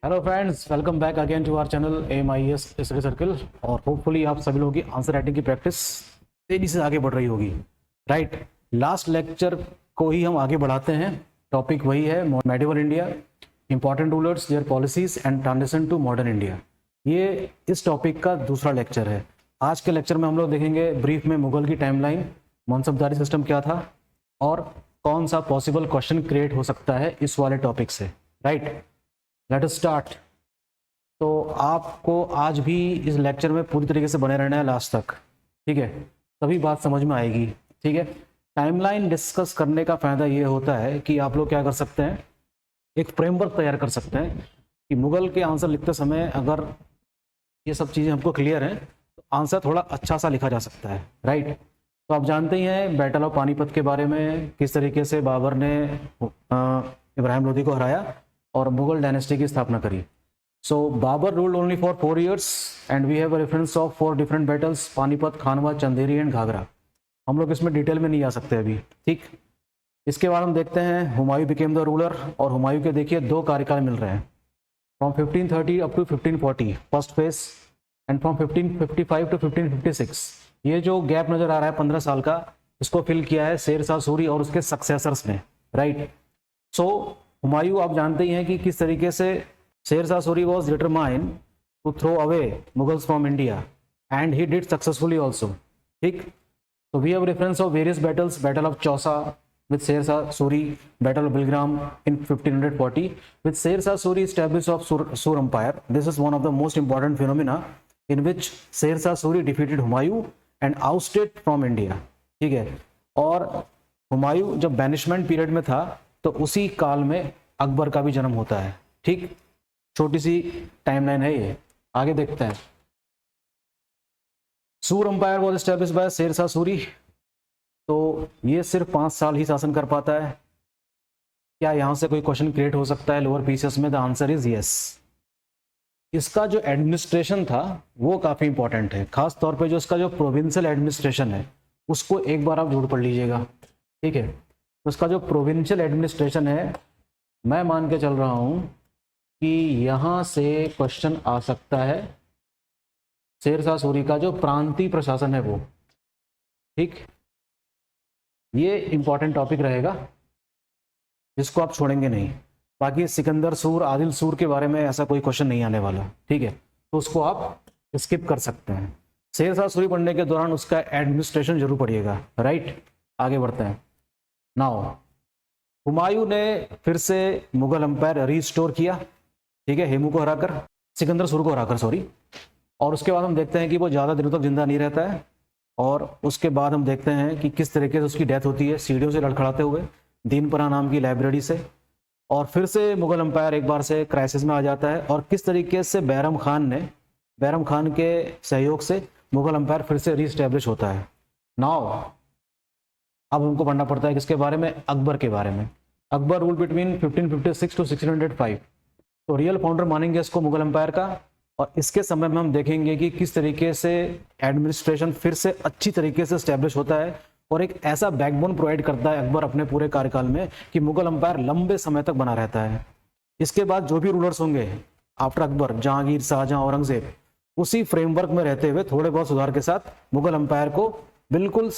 Hello friends, welcome back again to our channel AMIS study circle. और hopefully आप सभी लोगों की आंसर राइटिंग की प्रैक्टिस तेजी से आगे बढ़ रही होगी। राइट, लास्ट लेक्चर को ही हम आगे बढ़ाते हैं। टॉपिक वही है, medieval India, important rulers, their policies and transition to modern India. ये इस टॉपिक का दूसरा लेक्चर है। आज के लेक्चर में हम लोग देखेंगे ब्रीफ में मुगल की टाइमलाइन, मनसबदारी सिस्टम क्या था और कौन सा पॉसिबल क्वेश्चन क्रिएट हो सकता है इस वाले टॉपिक से। Right, let us start. तो आपको आज भी इस लेक्चर में पूरी तरीके से बने रहना है लास्ट तक, ठीक है? तभी बात समझ में आएगी, ठीक है? टाइमलाइन डिस्कस करने का फ़ायदा ये होता है कि आप लोग क्या कर सकते हैं, एक फ्रेमवर्क तैयार कर सकते हैं कि मुगल के आंसर लिखते समय अगर ये सब चीज़ें हमको क्लियर हैं तो आंसर थोड़ा अच्छा सा लिखा जा सकता है। राइट, तो आप जानते ही हैं बैटल ऑफ पानीपत के बारे में, किस तरीके से बाबर ने इब्राहिम लोदी को हराया और मुगल डायनेस्टी की स्थापना करी। So Babur ruled only for 4 years and we have a reference of 4 different battles: Panipat, Khanwa, Chanderi and Ghaghra. हम लोग इसमें डिटेल में नहीं आ सकते अभी, ठीक? इसके बाद हम देखते हैं हुमायूं बिकेम द रूलर, और हुमायूं के देखिए 2 कार्यकाल मिल रहे हैं, from 1530 up to 1540 first phase, and from 1555 to 1556। ये जो गैप नजर आ रहा है 15 साल का, इसको फिल किया है शेर शाह सूरी और उसके सक्सेसर्स ने। राइट, सो हुमायूं आप जानते ही हैं कि किस तरीके से Sher Shah Suri was determined to throw away Mughals from India and he did successfully also, ठीक? So we have reference of various battles: Battle of Chausa with Sher Shah Suri, Battle of Bilgram in 1540 with Sher Shah Suri established of Sur Empire. This is one of the most important phenomena in which Sher Shah Suri defeated Humayun and ousted from India, ठीक है? और हुमायूं जब banishment period में था तो उसी काल में अकबर का भी जन्म होता है, ठीक? छोटी सी टाइमलाइन है ये, आगे देखते हैं। सूर umpire was establish by Sher Shah Suri. तो ये सिर्फ 5 साल ही शासन कर पाता है। क्या यहां से कोई क्वेश्चन क्रिएट हो सकता है लोअर पीसेस में? The answer is yes. इसका जो एडमिनिस्ट्रेशन था वो काफी इंपॉर्टेंट है, खास तौर पे जो इसका जो प्रोविंशियल एडमिनिस्ट्रेशन है उसको एक बार आप जोड़ पढ़ लीजिएगा, ठीक है? तो इसका जो प्रोविंशियल एडमिनिस्ट्रेशन है, मैं मान के चल रहा हूं कि यहां से क्वेश्चन आ सकता है शेर शाह सूरी का जो प्रांतीय प्रशासन है वो, ठीक? ये इंपॉर्टेंट टॉपिक रहेगा जिसको आप छोड़ेंगे नहीं। बाकी सिकंदर सूर, आदिल सूर के बारे में ऐसा कोई क्वेश्चन नहीं आने वाला, ठीक है? तो उसको आप स्किप कर सकते हैं। शेर शाह सूरी पढ़ने के दौरान उसका एडमिनिस्ट्रेशन जरूर पढ़िएगा। राइट, आगे बढ़ते हैं। नाउ हुमायूं ने फिर से मुगल अंपायर रिस्टोर किया, ठीक है, हेमू को हराकर, सिकंदर सूर को हराकर, सॉरी। और उसके बाद हम देखते हैं कि वो ज़्यादा दिनों तक जिंदा नहीं रहता है, और उसके बाद हम देखते हैं कि किस तरीके से उसकी डेथ होती है सीढ़ियों से लड़खड़ाते हुए दीनपरा नाम की लाइब्रेरी से। और फिर से मुगल अंपायर एक बार से क्राइसिस में आ जाता है, और किस तरीके से बैरम खान के सहयोग से मुगल अंपायर फिर से रीस्टैब्लिश होता है। नाउ अब हमको पढ़ना पड़ता है किसके बारे में? अकबर के बारे में। Akbar rule between 1556 to 1605। तो रियल फाउंडर मानेंगे इसको मुगल एम्पायर का, और इसके समय में हम देखेंगे कि किस तरीके से एडमिनिस्ट्रेशन फिर से अच्छी तरीके से स्टैब्लिश होता है, और एक ऐसा बैकबोन प्रोवाइड करता है अकबर अपने पूरे कार्यकाल में कि मुगल एम्पायर लंबे समय तक बना रहता है। इसके बाद जो भी रूलर्स होंगे आफ्टर अकबर, जहांगीर, शाहजहां, औरंगजेब, उसी फ्रेमवर्क में रहते हुए थोड़े बहुत सुधार के साथ मुगल एम्पायर को बिल्कुल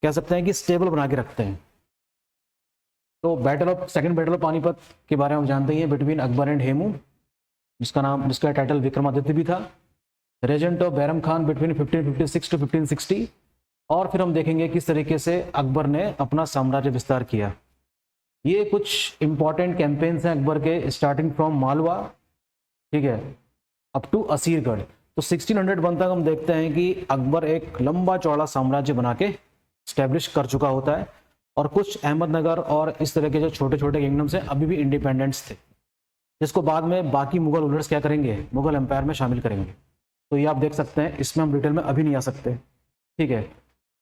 कह सकते हैं कि स्टेबल बना के रखते हैं। तो सेकंड बैटल ऑफ पानीपत के बारे में हम जानते हैं, बिटवीन अकबर एंड हेमू, जिसका टाइटल विक्रमादित्य भी था। Regent of Bairam Khan between 1556 to 1560। और फिर हम देखेंगे किस तरीके से अकबर ने अपना साम्राज्य विस्तार किया। ये कुछ इंपॉर्टेंट कैंपेन्स हैं अकबर के, स्टार्टिंग फ्रॉम मालवा, ठीक है, अप टू असीरगढ़। तो 1601 तक हम देखते हैं कि अकबर एक लंबा चौड़ा साम्राज्य बना के स्टैब्लिश कर चुका होता है, और कुछ अहमदनगर और इस तरह के जो छोटे छोटे किंगडम्स हैं अभी भी इंडिपेंडेंट्स थे, जिसको बाद में बाकी मुगल रूलर्स क्या करेंगे, मुगल एम्पायर में शामिल करेंगे। तो ये आप देख सकते हैं, इसमें हम डिटेल में अभी नहीं आ सकते, ठीक है?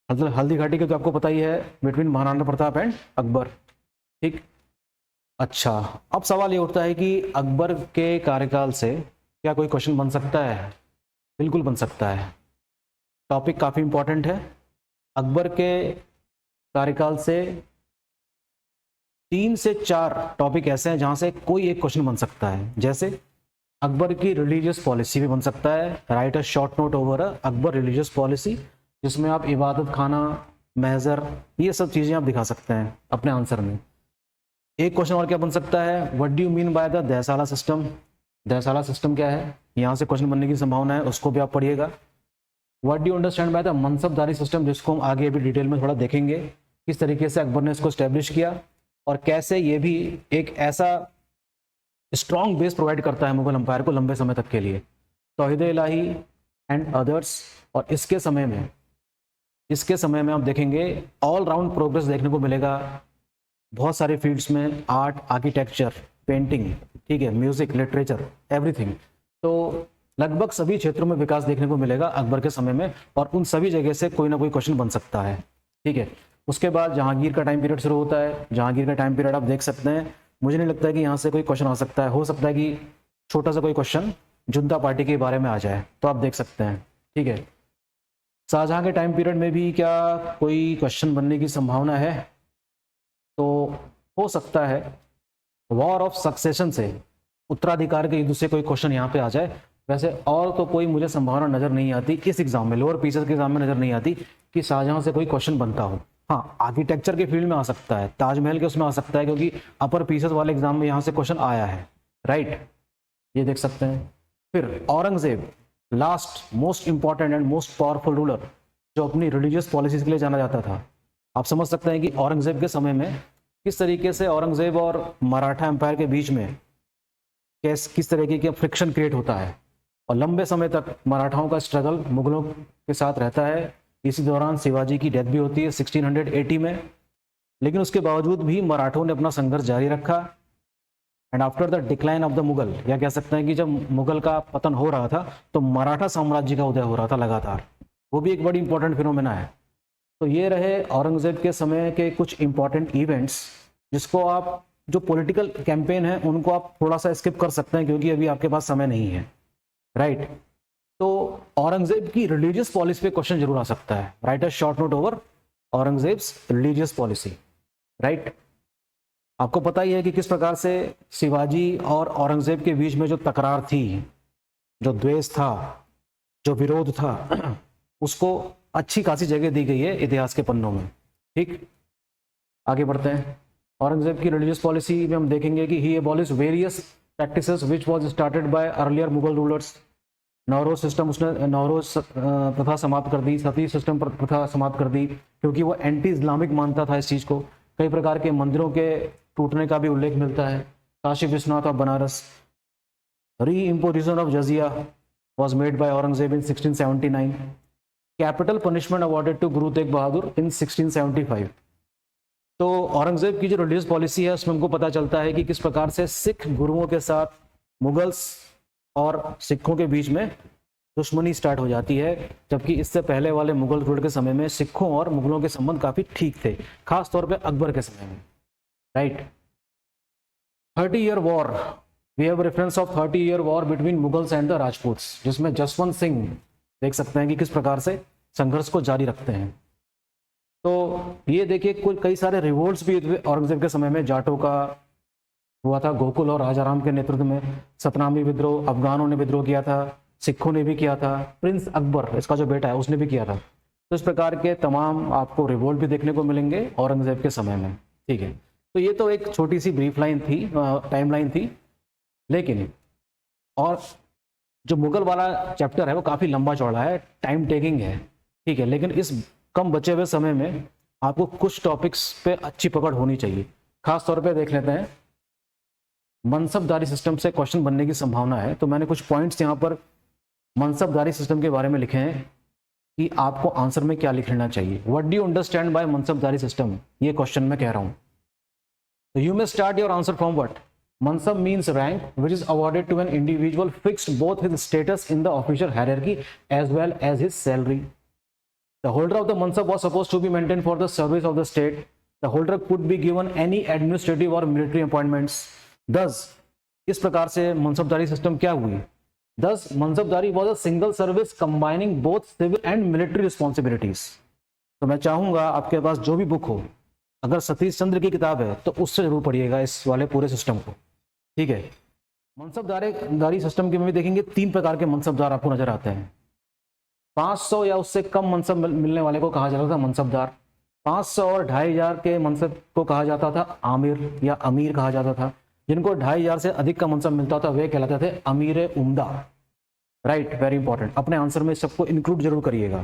हल्दी घाटी के तो आपको पता ही है, बिटवीन महाराणा प्रताप एंड अकबर, ठीक? अच्छा, अब सवाल ये उठता है कि अकबर के कार्यकाल से क्या कोई क्वेश्चन बन सकता है? बिल्कुल बन सकता है। टॉपिक काफी इंपॉर्टेंट है। अकबर के कार्यकाल से 3 से 4 टॉपिक ऐसे हैं जहां से कोई एक क्वेश्चन बन सकता है। जैसे अकबर की रिलीजियस पॉलिसी भी बन सकता है, write a short note over Akbar religious policy, जिसमें आप इबादत खाना, महजर, ये सब चीज़ें आप दिखा सकते हैं अपने आंसर में। एक क्वेश्चन और क्या बन सकता है, what do you mean by the Dahsala system, Dahsala system क्या है, यहाँ से क्वेश्चन बनने की संभावना है, उसको भी आप पढ़िएगा। What do you understand by the मनसबदारी system, जिसको हम आगे अभी डिटेल में थोड़ा देखेंगे, किस तरीके से अकबर ने इसको स्टैब्लिश किया और कैसे ये भी एक ऐसा स्ट्रॉन्ग बेस प्रोवाइड करता है मुगल एम्पायर को लंबे समय तक के लिए। तौहीद इलाही एंड अदर्स, और इसके समय में आप देखेंगे ऑल राउंड प्रोग्रेस देखने को मिलेगा बहुत सारे फील्ड्स में, आर्ट, आर्किटेक्चर, पेंटिंग, ठीक है, म्यूजिक, लिटरेचर, एवरीथिंग। तो लगभग सभी क्षेत्रों में विकास देखने को मिलेगा अकबर के समय में, और उन सभी जगह से कोई ना कोई क्वेश्चन बन सकता है, ठीक है। उसके बाद जहांगीर का टाइम पीरियड शुरू होता है। जहांगीर का टाइम पीरियड आप देख सकते हैं, मुझे नहीं लगता है कि यहाँ से कोई क्वेश्चन आ सकता है, हो सकता है कि छोटा सा कोई क्वेश्चन जुद्दा पार्टी के बारे में आ जाए, तो आप देख सकते हैं, ठीक है। शाहजहां के टाइम पीरियड में भी क्या कोई क्वेश्चन बनने की संभावना है, तो हो सकता है वॉर ऑफ सक्सेशन से, उत्तराधिकार के युद्ध से कोई क्वेश्चन यहाँ पे आ जाए। वैसे और तो कोई मुझे संभावना नजर नहीं आती इस एग्जाम में, लोअर पीसेस के एग्जाम में नजर नहीं आती कि शाहजहां से कोई क्वेश्चन बनता हो। हाँ, आर्किटेक्चर के फील्ड में आ सकता है, ताजमहल के उसमें आ सकता है, क्योंकि अपर पीसेस वाले एग्जाम में यहाँ से क्वेश्चन आया है, राइट, ये देख सकते हैं। फिर Aurangzeb, last most important and most powerful ruler, जो अपनी रिलीजियस पॉलिसीज के लिए जाना जाता था। आप समझ सकते हैं कि औरंगजेब के समय में किस तरीके से औरंगजेब और मराठा एम्पायर के बीच में किस तरीके का फ्रिक्शन क्रिएट होता है, और लंबे समय तक मराठाओं का स्ट्रगल मुगलों के साथ रहता है। इसी दौरान शिवाजी की डेथ भी होती है 1680 में, लेकिन उसके बावजूद भी मराठों ने अपना संघर्ष जारी रखा। And after the decline of the Mughal, या कह सकते हैं कि जब मुगल का पतन हो रहा था तो मराठा साम्राज्य का उदय हो रहा था लगातार, वो भी एक बड़ी इंपॉर्टेंट फिनोमेना है। तो ये रहे औरंगजेब के समय के कुछ इंपॉर्टेंट इवेंट्स, जिसको आप जो पॉलिटिकल कैंपेन है उनको आप थोड़ा सा स्किप कर सकते हैं, क्योंकि अभी आपके पास समय नहीं है, राइट। तो औरंगजेब की रिलीजियस पॉलिसी पे क्वेश्चन जरूर आ सकता है, write a short note over Aurangzeb's religious policy, right. आपको पता ही है कि किस प्रकार से शिवाजी और औरंगजेब के बीच में जो तकरार थी, जो द्वेष था, जो विरोध था, उसको अच्छी खासी जगह दी गई है इतिहास के पन्नों में, ठीक। आगे बढ़ते हैं। औरंगजेब की रिलीजियस पॉलिसी में हम देखेंगे कि he abolish various practices which was started by earlier Mughal rulers. Nauroz system, उसने नौरोज प्रथा समाप्त कर दी, सती सिस्टम प्रथा समाप्त कर दी, क्योंकि वो एंटी इस्लामिक मानता था इस चीज़ को। कई प्रकार के मंदिरों के टूटने का भी उल्लेख मिलता है, काशी विश्वनाथ और Banaras. Reimposition of jizya was made by Aurangzeb in 1679। Capital punishment awarded to Guru Tegh बहादुर इन 1675। तो औरंगजेब की जो रिलीजियस पॉलिसी है उसमें हमको पता चलता है कि किस प्रकार से सिख गुरुओं के साथ मुगल्स और सिखों के बीच में दुश्मनी स्टार्ट हो जाती है, जबकि इससे पहले वाले मुगल रूल के समय में सिखों और मुगलों के संबंध काफी ठीक थे, खास तौर पे अकबर के समय में, right. 30-year war, we have reference of 30-year war between Mughals and the Rajputs, जिसमें जसवंत सिंह देख सकते हैं कि किस प्रकार से संघर्ष को जारी रखते हैं। तो ये देखिए कुल कई सारे रिवोल्ट्स भी औरंगजेब के समय में, जाटों का हुआ था गोकुल और राजाराम के नेतृत्व में, सतनामी विद्रोह, अफगानों ने विद्रोह किया था, सिखों ने भी किया था, प्रिंस अकबर इसका जो बेटा है उसने भी किया था। तो इस प्रकार के तमाम आपको रिवोल्ट भी देखने को मिलेंगे औरंगजेब के समय में, ठीक है। तो ये तो एक छोटी सी ब्रीफ लाइन थी, टाइमलाइन थी, लेकिन और जो मुगल वाला चैप्टर है वो काफी लंबा चौड़ा है, टाइम टेकिंग है, ठीक है। लेकिन इस कम बचे हुए समय में आपको कुछ टॉपिक्स पे अच्छी पकड़ होनी चाहिए। खास तौर पे देख लेते हैं मनसबदारी सिस्टम से क्वेश्चन बनने की संभावना है। तो मैंने कुछ पॉइंट्स यहाँ पर मनसबदारी सिस्टम के बारे में लिखे हैं कि आपको आंसर में क्या लिख लेना चाहिए। What do you understand by मनसबदारी system, ये क्वेश्चन मैं कह रहा हूँ। तो you may start your answer from what. Mansab means rank which is awarded to an individual fixed both his status in the official hierarchy as well as his salary. The holder of the Mansab was supposed to be maintained for the service of the state. The holder could be given any administrative or military appointments. Thus, इस प्रकार से मनसबदारी system क्या हुई? Thus, मनसबदारी was a single service combining both civil and military responsibilities. तो मैं चाहूंगा आपके पास जो भी बुक हो, अगर सतीश चंद्र की किताब है तो उससे जरूर पढ़िएगा इस वाले पूरे सिस्टम को, ठीक है। मनसबदारी सिस्टम के में भी देखेंगे 3 प्रकार के मनसबदार आपको नजर आते हैं। 500 या उससे कम मनसब मिलने वाले को कहा जाता था मनसबदार। 500 और 2500 के मनसब को कहा जाता था आमिर या अमीर कहा जाता था। जिनको 2500 से अधिक का मनसब मिलता था वे कहलाते थे अमीर उम्दा। राइट, वेरी इंपॉर्टेंट, अपने आंसर में सबको इंक्लूड जरूर करिएगा।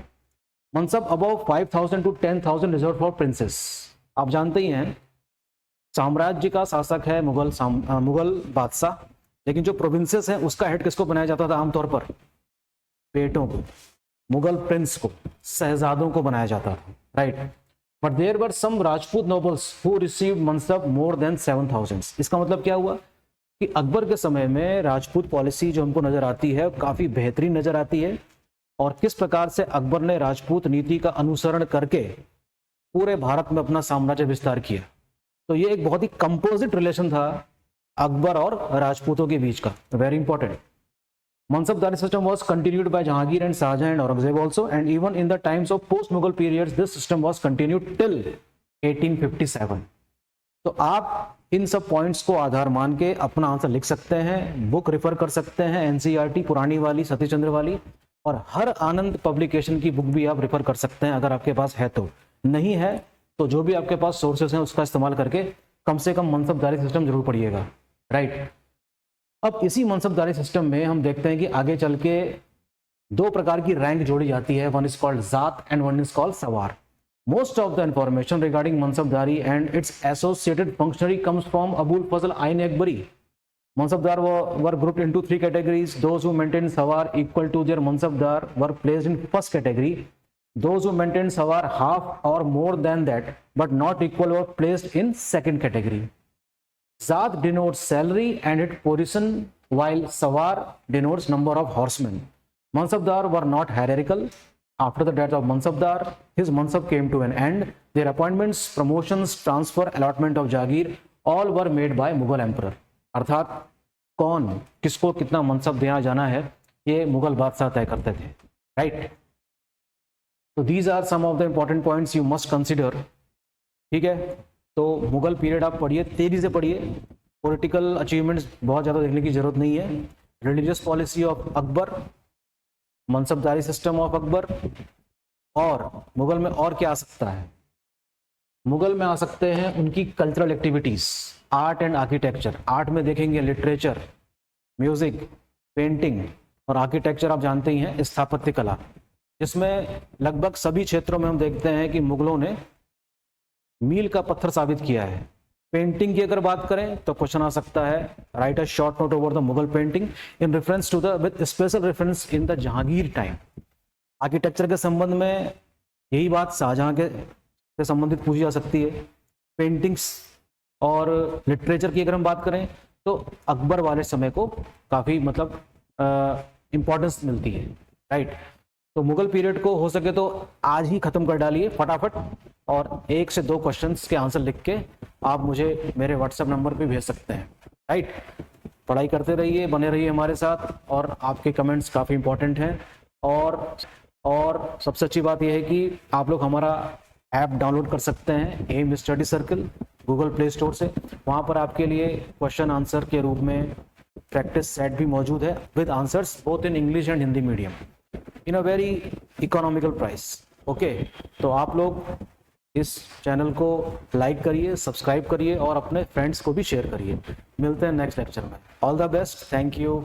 Mansab above 5000 to 10,000 reserved for princes. आप जानते ही हैं साम्राज्य का शासक है मुगल बादशाह, लेकिन जो प्रोविंसेस है उसका हेड किसको बनाया जाता था आमतौर पर? बेटों को, मुगल प्रिंस को, शहजादों को बनाया जाता था। Right, but there were some Rajput nobles who received mansab more than 7000। इसका मतलब क्या हुआ कि अकबर के समय में राजपूत पॉलिसी जो हमको नजर आती है काफी बेहतरीन नजर आती है, और किस प्रकार से अकबर ने राजपूत नीति का अनुसरण करके पूरे भारत में अपना साम्राज्य विस्तार किया। तो ये एक बहुत ही कंपोजिट रिलेशन था अकबर और राजपूतों के बीच का, very important. मनसबदारी system was continued by Jahangir and Shahjahan and Aurangzeb also, and even in the times of post-Mughal periods, this system was continued till 1857. तो आप इन सब पॉइंट्स को आधार मान के अपना आंसर लिख सकते हैं, बुक रेफर कर सकते हैं एनसीईआरटी पुरानी वाली, सतीश चंद्र वाली, और हर आनंद पब्लिकेशन की बुक भी आप रेफर कर सकते हैं अगर आपके पास है तो। नहीं है तो जो भी आपके पास सोर्सेस हैं उसका इस्तेमाल करके कम से कम मनसबदारी सिस्टम जरूर पढ़िएगा। राइट, अब इसी मनसबदारी सिस्टम में हम देखते हैं कि आगे चल के 2 प्रकार की रैंक जोड़ी जाती है, one is called zat and one is called sawar. Most of the information regarding mansabdari and its associated functionary comes from Abul Fazl Ain Akbari. Mansabdar were grouped into 3 categories. Those who maintained sawar equal to their mansabdar were placed in first category. Those who maintained sawar half or more than that but not equal were placed in second category. Zaat denotes salary and its position, while sawar denotes number of horsemen. Mansabdar were not hierarchical. After the death of Mansabdar, his mansab came to an end. Their appointments, promotions, transfer, allotment of Jagir, all were made by Mughal emperor. अर्थात कौन किसको कितना मनसब देना जाना है ये मुगल बादशाह तय करते थे। राइट, तो these are some of the important points you must consider. ठीक है, तो मुगल पीरियड आप पढ़िए, तेजी से पढ़िए, पॉलिटिकल अचीवमेंट्स बहुत ज़्यादा देखने की जरूरत नहीं है। Religious policy of Akbar, मनसबदारी system of Akbar, और मुगल में और क्या आ सकता है? मुगल में आ सकते हैं उनकी cultural activities, art and architecture. Art में देखेंगे लिटरेचर, म्यूजिक, पेंटिंग, और आर्किटेक्चर आप जानते ही हैं स्थापत्य कला, जिसमें लगभग सभी क्षेत्रों में हम देखते हैं कि मुगलों ने मील का पत्थर साबित किया है। पेंटिंग की अगर बात करें तो क्वेश्चन आ सकता है, write a short note over the Mughal painting in reference to the with special reference in the Jahangir time. Architecture के संबंध में यही बात शाहजहां के से संबंधित पूछी जा सकती है। पेंटिंग्स और लिटरेचर की अगर हम बात करें तो अकबर वाले समय को काफ़ी मतलब इम्पोर्टेंस मिलती है। राइट, तो मुगल पीरियड को हो सके तो आज ही ख़त्म कर डालिए फटाफट, और 1 से 2 क्वेश्चंस के आंसर लिख के आप मुझे मेरे व्हाट्सएप नंबर पे भेज सकते हैं। राइट, पढ़ाई करते रहिए, बने रहिए हमारे साथ, और आपके कमेंट्स काफ़ी इंपॉर्टेंट हैं। और सबसे अच्छी बात यह है कि आप लोग हमारा ऐप डाउनलोड कर सकते हैं, M study circle, Google play store से। वहाँ पर आपके लिए क्वेश्चन आंसर के रूप में प्रैक्टिस सेट भी मौजूद है with answers both in English and Hindi medium in a very economical price. Okay, तो आप लोग इस चैनल को लाइक करिए, सब्सक्राइब करिए, और अपने फ्रेंड्स को भी शेयर करिए। मिलते हैं नेक्स्ट लेक्चर में। All the best, thank you.